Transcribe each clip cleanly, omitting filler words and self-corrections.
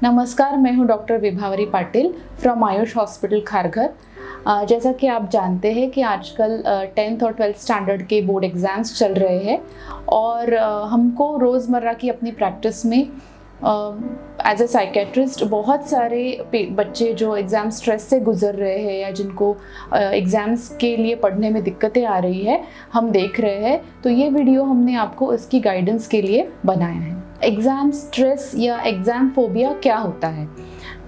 नमस्कार, मैं हूं doctor Vibhavari Patil from Ayush hospital Kharghar. जैसा कि आप जानते हैं कि आजकल 10th और 12th स्टैंडर्ड के बोर्ड एग्ज़ाम्स चल रहे हैं और हमको रोज़मर्रा की अपनी प्रैक्टिस में एज ए साइकेट्रिस्ट बहुत सारे बच्चे जो एग्ज़ाम स्ट्रेस से गुज़र रहे हैं या जिनको एग्ज़ाम्स के लिए पढ़ने में दिक्कतें आ रही है हम देख रहे हैं। तो ये वीडियो हमने आपको इसकी गाइडेंस के लिए बनाया है। एग्ज़ाम स्ट्रेस या एग्ज़ाम फोबिया क्या होता है?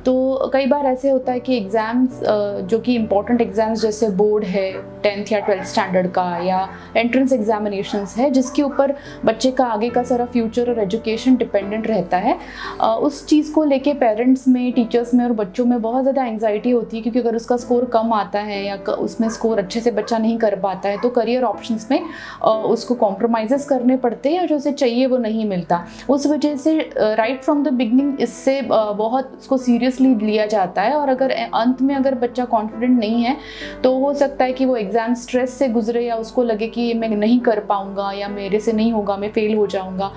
तो कई बार ऐसे होता है कि एग्ज़ाम्स जो कि इम्पॉर्टेंट एग्ज़ाम्स जैसे बोर्ड है 10th या 12th स्टैंडर्ड का या एंट्रेंस एग्जामिनेशंस है जिसके ऊपर बच्चे का आगे का सारा फ्यूचर और एजुकेशन डिपेंडेंट रहता है, उस चीज़ को लेके पेरेंट्स में, टीचर्स में और बच्चों में बहुत ज़्यादा एंग्जाइटी होती है क्योंकि अगर उसका स्कोर कम आता है या उसमें स्कोर अच्छे से बच्चा नहीं कर पाता है तो करियर ऑप्शंस में उसको कॉम्प्रोमाइज़ करने पड़ते हैं या जो उसे चाहिए वो नहीं मिलता। उस वजह से राइट फ्रॉम द बिगनिंग इससे बहुत उसको सीरियसली लिया जाता है और अगर अंत में अगर बच्चा कॉन्फिडेंट नहीं है तो हो सकता है कि वो एग्ज़ाम स्ट्रेस से गुजरे या उसको लगे कि मैं नहीं कर पाऊंगा या मेरे से नहीं होगा, मैं फेल हो जाऊंगा,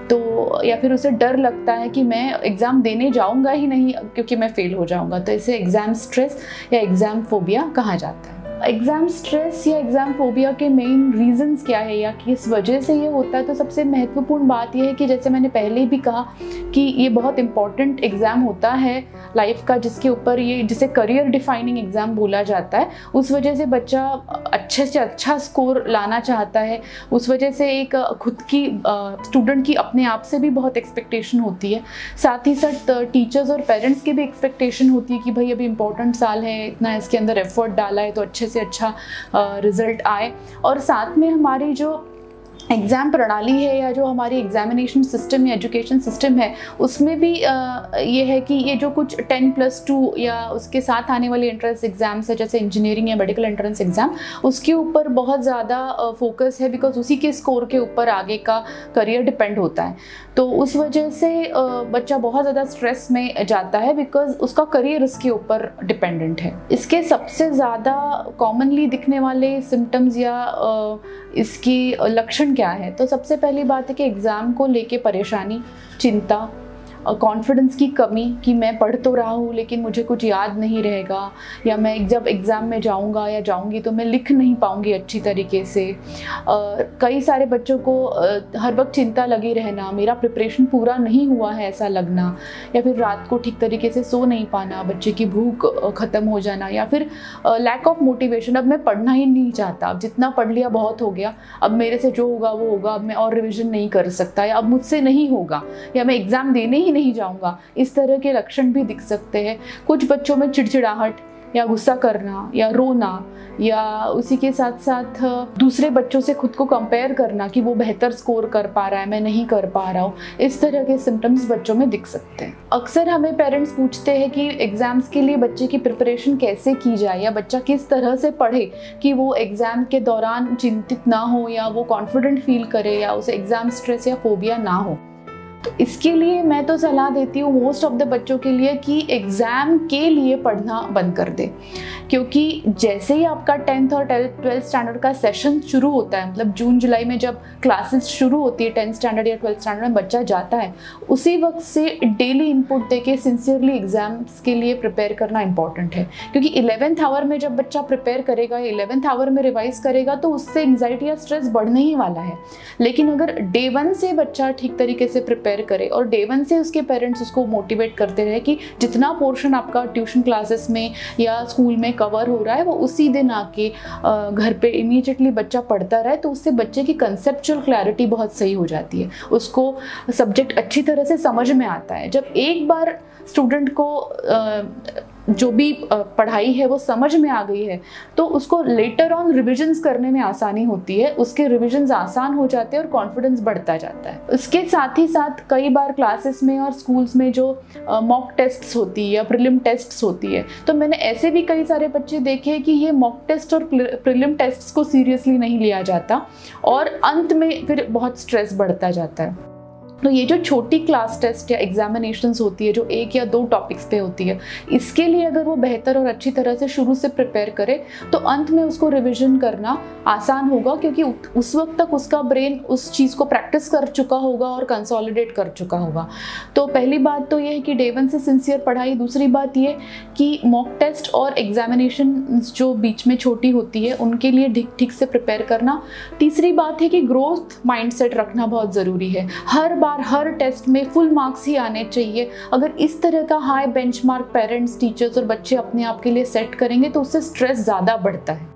तो या फिर उसे डर लगता है कि मैं एग्ज़ाम देने जाऊंगा ही नहीं क्योंकि मैं फेल हो जाऊंगा। तो इसे एग्ज़ाम स्ट्रेस या एग्ज़ाम फोबिया कहा जाता है। एग्ज़ाम स्ट्रेस या एग्ज़ाम फोबिया के मेन रीजंस क्या है या किस वजह से ये होता है? तो सबसे महत्वपूर्ण बात यह है कि जैसे मैंने पहले भी कहा कि ये बहुत इंपॉर्टेंट एग्ज़ाम होता है लाइफ का जिसके ऊपर ये जिसे करियर डिफाइनिंग एग्ज़ाम बोला जाता है। उस वजह से बच्चा अच्छे से अच्छा स्कोर लाना चाहता है, उस वजह से एक खुद की स्टूडेंट की अपने आप से भी बहुत एक्सपेक्टेशन होती है, साथ ही साथ टीचर्स और पेरेंट्स की भी एक्सपेक्टेशन होती है कि भाई अभी इंपॉर्टेंट साल है, इतना इसके अंदर एफर्ट डाला है तो अच्छे से अच्छा रिजल्ट आए। और साथ में हमारी जो एग्ज़ाम प्रणाली है या जो हमारी एग्जामिनेशन सिस्टम या एजुकेशन सिस्टम है उसमें भी ये है कि ये जो कुछ 10+2 या उसके साथ आने वाले एंट्रेंस एग्ज़ाम्स है जैसे इंजीनियरिंग या मेडिकल एंट्रेंस एग्ज़ाम, उसके ऊपर बहुत ज़्यादा फोकस है बिकॉज उसी के स्कोर के ऊपर आगे का करियर डिपेंड होता है। तो उस वजह से बच्चा बहुत ज़्यादा स्ट्रेस में जाता है बिकॉज उसका करियर इसके ऊपर डिपेंडेंट है। इसके सबसे ज़्यादा कॉमनली दिखने वाले सिम्टम्स या इसकी लक्षण क्या है? तो सबसे पहली बात है कि एग्ज़ाम को लेके परेशानी, चिंता, कॉन्फिडेंस की कमी कि मैं पढ़ तो रहा हूँ लेकिन मुझे कुछ याद नहीं रहेगा या मैं जब एग्ज़ाम में जाऊँगा या जाऊँगी तो मैं लिख नहीं पाऊँगी अच्छी तरीके से। कई सारे बच्चों को हर वक्त चिंता लगी रहना, मेरा प्रिपरेशन पूरा नहीं हुआ है ऐसा लगना, या फिर रात को ठीक तरीके से सो नहीं पाना, बच्चे की भूख ख़त्म हो जाना, या फिर लैक ऑफ मोटिवेशन, अब मैं पढ़ना ही नहीं चाहता, अब जितना पढ़ लिया बहुत हो गया, अब मेरे से जो होगा वो होगा, अब मैं और रिविज़न नहीं कर सकता या अब मुझसे नहीं होगा या मैं एग्ज़ाम देने ही नहीं जाऊंगा। इस तरह के लक्षण भी दिख सकते हैं। कुछ बच्चों में चिड़चिड़ाहट या गुस्सा करना या रोना या उसी के साथ साथ दूसरे बच्चों से खुद को कंपेयर करना कि वो बेहतर स्कोर कर पा रहा है, मैं नहीं कर पा रहा हूँ, इस तरह के सिम्टम्स बच्चों में दिख सकते हैं। अक्सर हमें पेरेंट्स पूछते हैं कि एग्ज़ाम्स के लिए बच्चे की प्रिपरेशन कैसे की जाए या बच्चा किस तरह से पढ़े कि वो एग्ज़ाम के दौरान चिंतित ना हो या वो कॉन्फिडेंट फील करे या उसे एग्ज़ाम स्ट्रेस या फोबिया ना हो। तो इसके लिए मैं तो सलाह देती हूँ मोस्ट ऑफ द बच्चों के लिए कि एग्ज़ाम के लिए पढ़ना बंद कर दे, क्योंकि जैसे ही आपका 10th और 12th स्टैंडर्ड का सेशन शुरू होता है, मतलब जून जुलाई में जब क्लासेस शुरू होती है 10th स्टैंडर्ड या 12th स्टैंडर्ड में बच्चा जाता है, उसी वक्त से डेली इनपुट देके सिंसियरली एग्ज़ाम्स के लिए प्रिपेयर करना इंपॉर्टेंट है। क्योंकि 11th आवर में जब बच्चा प्रिपेयर करेगा या 11th आवर में रिवाइज करेगा तो उससे एंग्जाइटी या स्ट्रेस बढ़ने ही वाला है। लेकिन अगर डे 1 से बच्चा ठीक तरीके से प्रिपेयर करे और डे 1 से उसके पेरेंट्स उसको मोटिवेट करते रहे कि जितना पोर्शन आपका ट्यूशन क्लासेस में या स्कूल में कवर हो रहा है वो उसी दिन आके घर पे इमीडिएटली बच्चा पढ़ता रहे, तो उससे बच्चे की कंसेप्चुअल क्लैरिटी बहुत सही हो जाती है, उसको सब्जेक्ट अच्छी तरह से समझ में आता है। जब एक बार स्टूडेंट को जो भी पढ़ाई है वो समझ में आ गई है तो उसको लेटर ऑन रिविजन्स करने में आसानी होती है, उसके रिविजन्स आसान हो जाते हैं और कॉन्फिडेंस बढ़ता जाता है। उसके साथ ही साथ कई बार क्लासेस में और स्कूल्स में जो मॉक टेस्ट्स होती है या प्रीलिम टेस्ट्स होती है, तो मैंने ऐसे भी कई सारे बच्चे देखे हैं कि ये मॉक टेस्ट और प्रीलिम टेस्ट्स को सीरियसली नहीं लिया जाता और अंत में फिर बहुत स्ट्रेस बढ़ता जाता है। तो ये जो छोटी क्लास टेस्ट या एग्जामिनेशंस होती है जो 1 या 2 टॉपिक्स पे होती है, इसके लिए अगर वो बेहतर और अच्छी तरह से शुरू से प्रिपेयर करे तो अंत में उसको रिवीजन करना आसान होगा, क्योंकि उस वक्त तक उसका ब्रेन उस चीज़ को प्रैक्टिस कर चुका होगा और कंसोलिडेट कर चुका होगा। तो पहली बात तो ये है कि डे 1 से सिंसियर पढ़ाई। दूसरी बात ये कि मॉक टेस्ट और एग्जामिनेशन जो बीच में छोटी होती है उनके लिए ठीक से प्रिपेयर करना। तीसरी बात है कि ग्रोथ माइंडसेट रखना बहुत ज़रूरी है। हर टेस्ट में फुल मार्क्स ही आने चाहिए। अगर इस तरह का हाई बेंचमार्क पेरेंट्स, टीचर्स और बच्चे अपने आप के लिए सेट करेंगे तो उससे स्ट्रेस ज़्यादा बढ़ता है,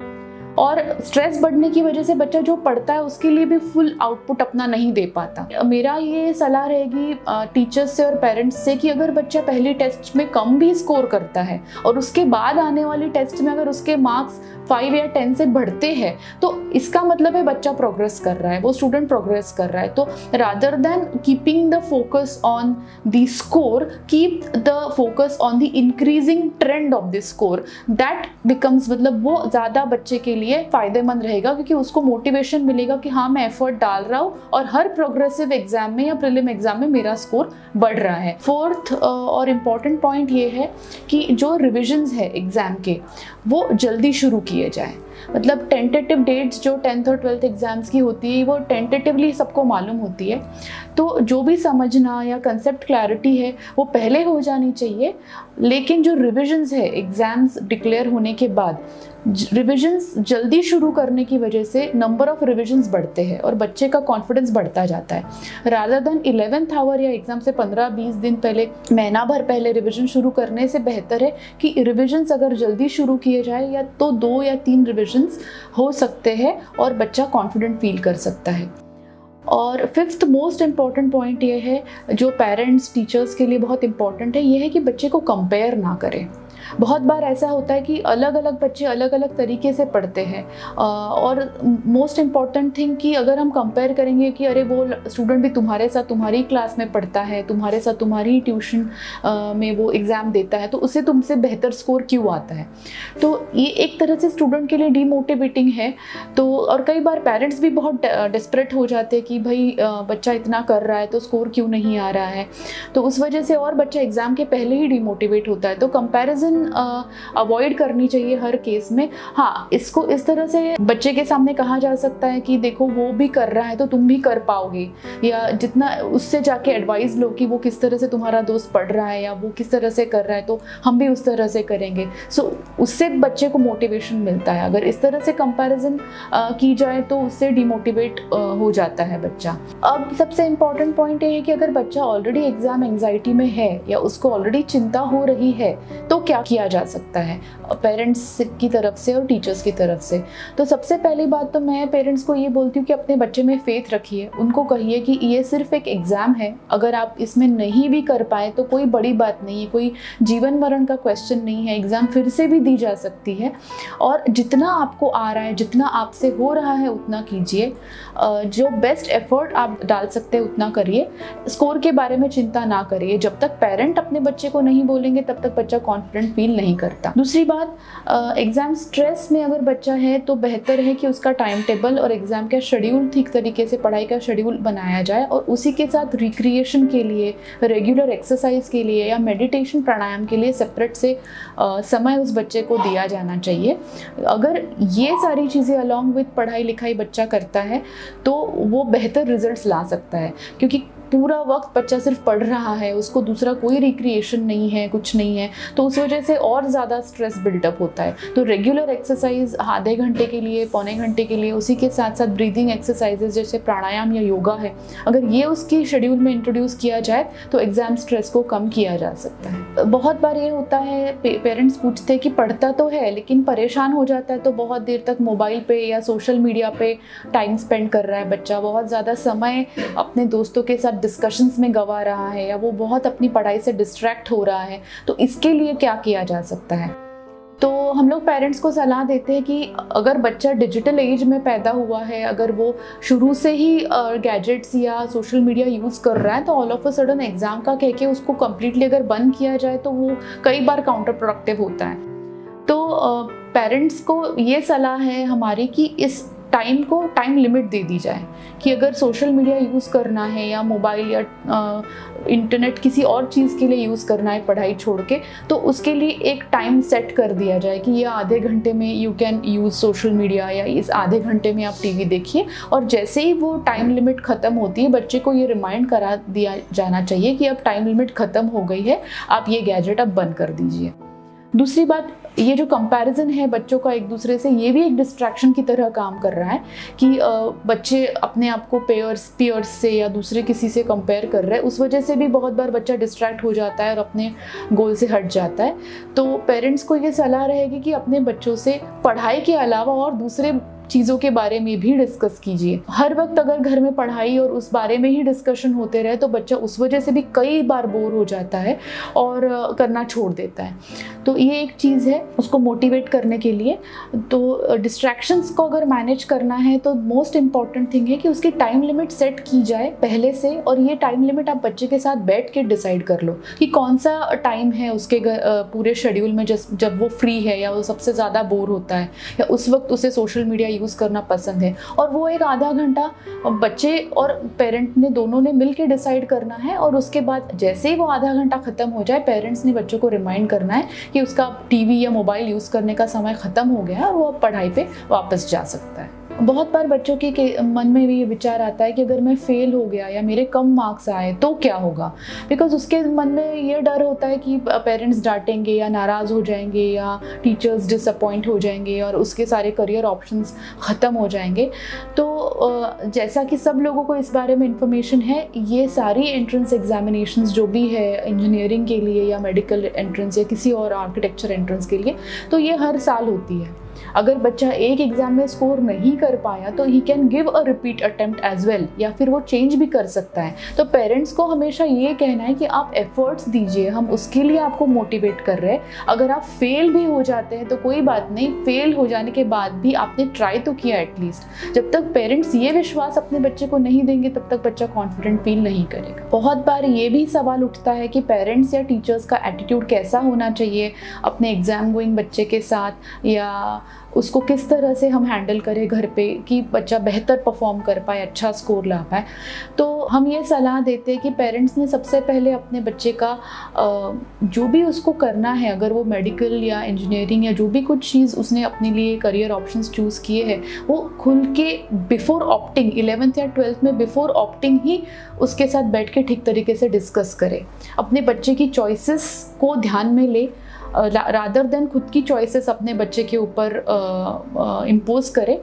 और स्ट्रेस बढ़ने की वजह से बच्चा जो पढ़ता है उसके लिए भी फुल आउटपुट अपना नहीं दे पाता। मेरा ये सलाह रहेगी टीचर्स से और पेरेंट्स से कि अगर बच्चा पहली टेस्ट में कम भी स्कोर करता है और उसके बाद आने वाली टेस्ट में अगर उसके मार्क्स 5 या 10 से बढ़ते हैं तो इसका मतलब है बच्चा प्रोग्रेस कर रहा है, वो स्टूडेंट प्रोग्रेस कर रहा है। तो rather than keeping the focus on the score, keep the focus on the increasing trend of the score. That becomes, मतलब वो ज़्यादा बच्चे के लिए फायदेमंद रहेगा, क्योंकि उसको मोटिवेशन मिलेगा कि हाँ मैं एफर्ट डाल रहा हूँ और हर प्रोग्रेसिव एग्जाम में या प्रीलिम एग्जाम में मेरा स्कोर बढ़ रहा है। फोर्थ और इम्पॉर्टेंट पॉइंट ये है कि जो रिविजन्स है एग्जाम के वो जल्दी शुरू किए जाए। मतलब टेंटेटिव डेट्स जो 10th और 12th एग्जाम्स की होती है वो टेंटेटिवली सबको मालूम होती है, तो जो भी समझना या कंसेप्ट क्लैरिटी है वो पहले हो जानी चाहिए। लेकिन जो रिविजन्स है एग्जाम्स डिक्लेयर होने के बाद, रिविजन्स जल्दी शुरू करने की वजह से नंबर ऑफ रिविजन्स बढ़ते हैं और बच्चे का कॉन्फिडेंस बढ़ता जाता है। रादर देन 11th आवर या एग्जाम से 15-20 दिन पहले, महीना भर पहले रिविजन शुरू करने से बेहतर है कि रिविजन्स अगर जल्दी शुरू किए जाए या तो 2 या 3 रिविजन्स हो सकते हैं और बच्चा कॉन्फिडेंट फील कर सकता है। और फिफ्थ मोस्ट इम्पॉर्टेंट पॉइंट ये है जो पेरेंट्स टीचर्स के लिए बहुत इम्पॉर्टेंट है, ये है कि बच्चे को कंपेयर ना करें। बहुत बार ऐसा होता है कि अलग अलग बच्चे अलग अलग तरीके से पढ़ते हैं, और मोस्ट इम्पॉर्टेंट थिंग कि अगर हम कंपेयर करेंगे कि अरे वो स्टूडेंट भी तुम्हारे साथ तुम्हारी क्लास में पढ़ता है, तुम्हारे साथ तुम्हारी ट्यूशन में वो एग्ज़ाम देता है, तो उससे तुमसे बेहतर स्कोर क्यों आता है, तो ये एक तरह से स्टूडेंट के लिए डीमोटिवेटिंग है। तो और कई बार पेरेंट्स भी बहुत डेस्परेट हो जाते हैं कि भाई बच्चा इतना कर रहा है तो स्कोर क्यों नहीं आ रहा है, तो उस वजह से और बच्चा एग्ज़ाम के पहले ही डीमोटिवेट होता है। तो कंपैरिजन अवॉइड करनी चाहिए हर केस में। हाँ, इसको इस तरह से बच्चे के सामने कहा जा सकता है कि देखो वो भी कर रहा है तो तुम भी कर पाओगे, या जितना उससे जाके एडवाइस लो कि वो किस तरह से तुम्हारा दोस्त पढ़ रहा है या वो किस तरह से कर रहा है तो हम भी उस तरह से करेंगे। सो उससे बच्चे को मोटिवेशन मिलता है। अगर इस तरह से कंपैरिजन की जाए तो उससे डिमोटिवेट हो जाता है बच्चा। अब सबसे इम्पॉर्टेंट पॉइंट ये है कि अगर बच्चा ऑलरेडी एग्जाम एंग्जाइटी में है या उसको ऑलरेडी चिंता हो रही है तो क्या किया जा सकता है पेरेंट्स की तरफ से और टीचर्स की तरफ से। तो सबसे पहली बात तो मैं पेरेंट्स को ये बोलती हूँ कि अपने बच्चे में फेथ रखिए, उनको कहिए कि ये सिर्फ एक एग्ज़ाम है, अगर आप इसमें नहीं भी कर पाए तो कोई बड़ी बात नहीं है, कोई जीवन मरण का क्वेश्चन नहीं है, एग्ज़ाम फिर से भी दी जा सकती है और जितना आपको आ रहा है, जितना आपसे हो रहा है उतना कीजिए, जो बेस्ट एफर्ट आप डाल सकते हैं उतना करिए, स्कोर के बारे में चिंता ना करिए। जब तक पेरेंट अपने बच्चे को नहीं बोलेंगे तब तक बच्चा कॉन्फिडेंट फील नहीं करता। दूसरी बात, एग्ज़ाम स्ट्रेस में अगर बच्चा है तो बेहतर है कि उसका टाइम टेबल और एग्ज़ाम का शेड्यूल ठीक तरीके से, पढ़ाई का शेड्यूल बनाया जाए और उसी के साथ रिक्रिएशन के लिए, रेगुलर एक्सरसाइज के लिए या मेडिटेशन प्राणायाम के लिए सेपरेट से समय उस बच्चे को दिया जाना चाहिए। अगर ये सारी चीज़ें अलॉन्ग विथ पढ़ाई लिखाई बच्चा करता है तो वो बेहतर रिजल्ट्स ला सकता है, क्योंकि पूरा वक्त बच्चा सिर्फ पढ़ रहा है, उसको दूसरा कोई रिक्रिएशन नहीं है, कुछ नहीं है, तो उस वजह से और ज़्यादा स्ट्रेस बिल्डअप होता है। तो रेगुलर एक्सरसाइज आधे घंटे के लिए, पौने घंटे के लिए, उसी के साथ साथ ब्रीदिंग एक्सरसाइजेज जैसे प्राणायाम या योगा है, अगर ये उसकी शेड्यूल में इंट्रोड्यूस किया जाए तो एग्ज़ाम स्ट्रेस को कम किया जा सकता है। बहुत बार ये होता है, पेरेंट्स पूछते हैं कि पढ़ता तो है लेकिन परेशान हो जाता है, तो बहुत देर तक मोबाइल पे या सोशल मीडिया पे टाइम स्पेंड कर रहा है बच्चा, बहुत ज़्यादा समय अपने दोस्तों के साथ डिस्कशंस में गवा रहा है या वो बहुत अपनी पढ़ाई से डिस्ट्रैक्ट हो रहा है, तो इसके लिए क्या किया जा सकता है। तो हम लोग पेरेंट्स को सलाह देते हैं कि अगर बच्चा डिजिटल एज में पैदा हुआ है, अगर वो शुरू से ही गैजेट्स या सोशल मीडिया यूज़ कर रहा है, तो all of a sudden exam का कह के उसको कम्प्लीटली अगर बंद किया जाए तो वो कई बार काउंटर प्रोडक्टिव होता है। तो पेरेंट्स को ये सलाह है हमारी कि इस टाइम लिमिट दे दी जाए कि अगर सोशल मीडिया यूज़ करना है या मोबाइल या इंटरनेट किसी और चीज़ के लिए यूज़ करना है पढ़ाई छोड़ के, तो उसके लिए एक टाइम सेट कर दिया जाए कि ये आधे घंटे में you can use social media, या इस आधे घंटे में आप टीवी देखिए। और जैसे ही वो टाइम लिमिट ख़त्म होती है, बच्चे को ये रिमाइंड करा दिया जाना चाहिए कि अब टाइम लिमिट ख़त्म हो गई है, आप ये गैजेट अब बंद कर दीजिए। दूसरी बात, ये जो कंपैरिजन है बच्चों का एक दूसरे से, ये भी एक डिस्ट्रैक्शन की तरह काम कर रहा है कि बच्चे अपने आप को पीयर्स से या दूसरे किसी से कंपेयर कर रहे हैं। उस वजह से भी बहुत बार बच्चा डिस्ट्रैक्ट हो जाता है और अपने गोल से हट जाता है। तो पेरेंट्स को ये सलाह रहेगी कि अपने बच्चों से पढ़ाई के अलावा और दूसरे चीज़ों के बारे में भी डिस्कस कीजिए। हर वक्त अगर घर में पढ़ाई और उस बारे में ही डिस्कशन होते रहे तो बच्चा उस वजह से भी कई बार बोर हो जाता है और करना छोड़ देता है। तो ये एक चीज़ है उसको मोटिवेट करने के लिए। तो डिस्ट्रैक्शंस को अगर मैनेज करना है तो मोस्ट इम्पॉर्टेंट थिंग है कि उसकी टाइम लिमिट सेट की जाए पहले से, और ये टाइम लिमिट आप बच्चे के साथ बैठ के डिसाइड कर लो कि कौन सा टाइम है उसके पूरे शेड्यूल में जब वो फ्री है या वो सबसे ज़्यादा बोर होता है या उस वक्त उसे सोशल मीडिया यूज़ करना पसंद है, और वो एक आधा घंटा बच्चे और पेरेंट ने दोनों ने मिल के डिसाइड करना है। और उसके बाद जैसे ही वो आधा घंटा ख़त्म हो जाए, पेरेंट्स ने बच्चों को रिमाइंड करना है कि उसका टीवी या मोबाइल यूज़ करने का समय ख़त्म हो गया है और वो अब पढ़ाई पे वापस जा सकता है। बहुत बार बच्चों के मन में भी ये विचार आता है कि अगर मैं फेल हो गया या मेरे कम मार्क्स आए तो क्या होगा, बिकॉज उसके मन में ये डर होता है कि पेरेंट्स डांटेंगे या नाराज़ हो जाएंगे या टीचर्स डिसअपॉइंट हो जाएंगे और उसके सारे करियर ऑप्शंस ख़त्म हो जाएंगे। तो जैसा कि सब लोगों को इस बारे में इंफॉर्मेशन है, ये सारी एंट्रेंस एग्जामिनेशंस जो भी है इंजीनियरिंग के लिए या मेडिकल एंट्रेंस या किसी और आर्किटेक्चर एंट्रेंस के लिए, तो ये हर साल होती है। अगर बच्चा एक एग्जाम में स्कोर नहीं कर पाया तो he can give a repeat attempt as well, या फिर वो चेंज भी कर सकता है। तो पेरेंट्स को हमेशा ये कहना है कि आप एफर्ट्स दीजिए, हम उसके लिए आपको मोटिवेट कर रहे हैं। अगर आप फेल भी हो जाते हैं तो कोई बात नहीं, फेल हो जाने के बाद भी आपने ट्राई तो किया एटलीस्ट। जब तक पेरेंट्स ये विश्वास अपने बच्चे को नहीं देंगे तब तक बच्चा कॉन्फिडेंट फील नहीं करेगा। बहुत बार ये भी सवाल उठता है कि पेरेंट्स या टीचर्स का एटीट्यूड कैसा होना चाहिए अपने एग्जाम गोइंग बच्चे के साथ, या उसको किस तरह से हम हैंडल करें घर पे कि बच्चा बेहतर परफॉर्म कर पाए, अच्छा स्कोर ला पाए। तो हम ये सलाह देते हैं कि पेरेंट्स ने सबसे पहले अपने बच्चे का जो भी उसको करना है, अगर वो मेडिकल या इंजीनियरिंग या जो भी कुछ चीज़ उसने अपने लिए करियर ऑप्शंस चूज़ किए हैं, वो खुल के बिफोर ऑप्टिंग 11th या 12th में बिफोर ऑप्टिंग ही उसके साथ बैठ के ठीक तरीके से डिस्कस करें। अपने बच्चे की चॉइसेस को ध्यान में ले, रादर देन खुद की चॉइसेस अपने बच्चे के ऊपर इम्पोज करे।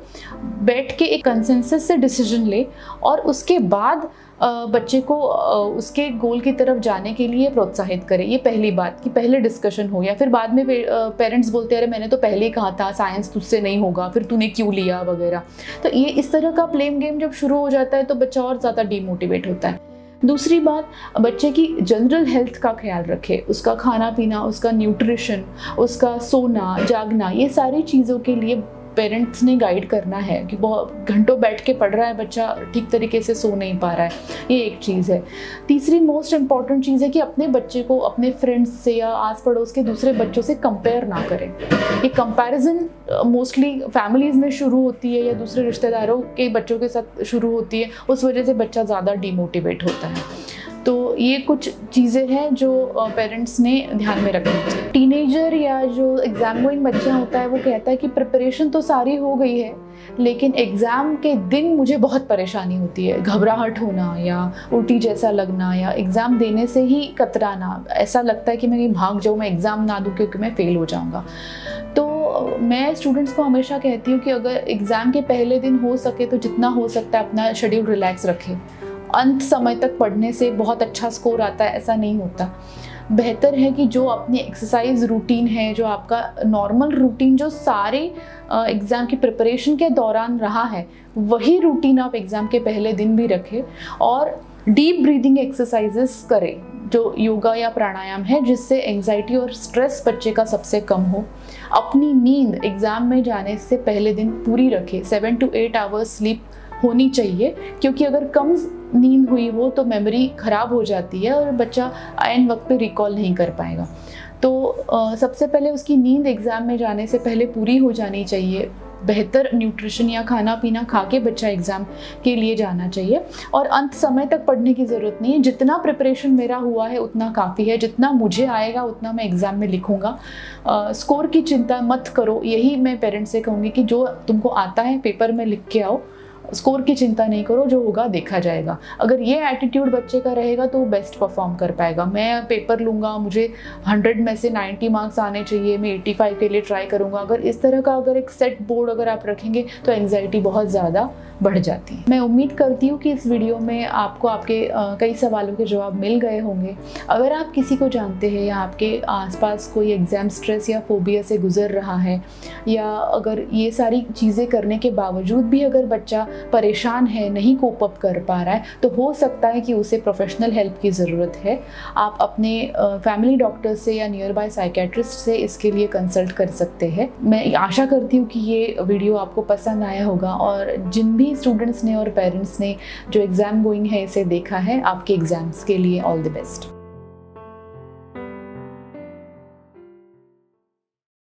बैठ के एक कंसेंसस से डिसीजन ले और उसके बाद बच्चे को उसके गोल की तरफ जाने के लिए प्रोत्साहित करें। ये पहली बात कि पहले डिस्कशन हो, या फिर बाद में पेरेंट्स बोलते हैं अरे मैंने तो पहले ही कहा था साइंस तुझसे नहीं होगा, फिर तूने क्यों लिया वगैरह। तो ये इस तरह का ब्लेम गेम जब शुरू हो जाता है तो बच्चा और ज़्यादा डीमोटिवेट होता है। दूसरी बात, बच्चे की जनरल हेल्थ का ख्याल रखें, उसका खाना पीना, उसका न्यूट्रिशन, उसका सोना जागना, ये सारी चीज़ों के लिए पेरेंट्स ने गाइड करना है कि बहुत घंटों बैठ के पढ़ रहा है बच्चा, ठीक तरीके से सो नहीं पा रहा है, ये एक चीज़ है। तीसरी मोस्ट इम्पॉर्टेंट चीज़ है कि अपने बच्चे को अपने फ्रेंड्स से या आस पड़ोस के दूसरे बच्चों से कंपेयर ना करें। ये कंपैरिजन मोस्टली फैमिलीज़ में शुरू होती है या दूसरे रिश्तेदारों के बच्चों के साथ शुरू होती है, उस वजह से बच्चा ज़्यादा डीमोटिवेट होता है। तो ये कुछ चीज़ें हैं जो पेरेंट्स ने ध्यान में रखनी चाहिए। टीनेजर या जो एग्ज़ाम गोइंग बच्चा होता है वो कहता है कि प्रिपरेशन तो सारी हो गई है, लेकिन एग्ज़ाम के दिन मुझे बहुत परेशानी होती है, घबराहट होना या उल्टी जैसा लगना या एग्ज़ाम देने से ही कतराना, ऐसा लगता है कि मैं कहीं भाग जाऊँ, मैं एग्ज़ाम ना दूँ क्योंकि मैं फ़ेल हो जाऊँगा। तो मैं स्टूडेंट्स को हमेशा कहती हूँ कि अगर एग्ज़ाम के पहले दिन हो सके तो जितना हो सकता है अपना शेड्यूल रिलैक्स रखें। अंत समय तक पढ़ने से बहुत अच्छा स्कोर आता है ऐसा नहीं होता। बेहतर है कि जो अपनी एक्सरसाइज रूटीन है, जो आपका नॉर्मल रूटीन जो सारे एग्ज़ाम की प्रिपरेशन के दौरान रहा है, वही रूटीन आप एग्ज़ाम के पहले दिन भी रखें और डीप ब्रीदिंग एक्सरसाइजेस करें जो योगा या प्राणायाम है, जिससे एंजाइटी और स्ट्रेस बच्चे का सबसे कम हो। अपनी नींद एग्ज़ाम में जाने से पहले दिन पूरी रखें, 7 to 8 आवर्स स्लीप होनी चाहिए, क्योंकि अगर कम नींद हुई हो तो मेमोरी ख़राब हो जाती है और बच्चा आयन वक्त पे रिकॉल नहीं कर पाएगा। तो सबसे पहले उसकी नींद एग्ज़ाम में जाने से पहले पूरी हो जानी चाहिए। बेहतर न्यूट्रिशन या खाना पीना खा के बच्चा एग्ज़ाम के लिए जाना चाहिए। और अंत समय तक पढ़ने की ज़रूरत नहीं है, जितना प्रिपरेशन मेरा हुआ है उतना काफ़ी है, जितना मुझे आएगा उतना मैं एग्ज़ाम में लिखूँगा। स्कोर की चिंता मत करो, यही मैं पेरेंट्स से कहूँगी कि जो तुमको आता है पेपर में लिख के आओ, स्कोर की चिंता नहीं करो, जो होगा देखा जाएगा। अगर ये एटीट्यूड बच्चे का रहेगा तो वो बेस्ट परफॉर्म कर पाएगा। मैं पेपर लूँगा, मुझे 100 में से 90 मार्क्स आने चाहिए, मैं 85 के लिए ट्राई करूँगा, अगर इस तरह का अगर एक सेट बोर्ड अगर आप रखेंगे तो एंग्जाइटी बहुत ज़्यादा बढ़ जाती है। मैं उम्मीद करती हूँ कि इस वीडियो में आपको आपके कई सवालों के जवाब मिल गए होंगे। अगर आप किसी को जानते हैं या आपके आसपास कोई एग्ज़ाम स्ट्रेस या फोबिया से गुजर रहा है, या अगर ये सारी चीज़ें करने के बावजूद भी अगर बच्चा परेशान है, नहीं कोप अप कर पा रहा है, तो हो सकता है कि उसे प्रोफेशनल हेल्प की ज़रूरत है। आप अपने फैमिली डॉक्टर से या नियर बाय साइकेट्रिस्ट से इसके लिए कंसल्ट कर सकते हैं। मैं आशा करती हूँ कि ये वीडियो आपको पसंद आया होगा, और जिन भी स्टूडेंट्स ने और पेरेंट्स ने जो एग्ज़ाम गोइंग है इसे देखा है, आपके एग्ज़ाम्स के लिए ऑल द बेस्ट।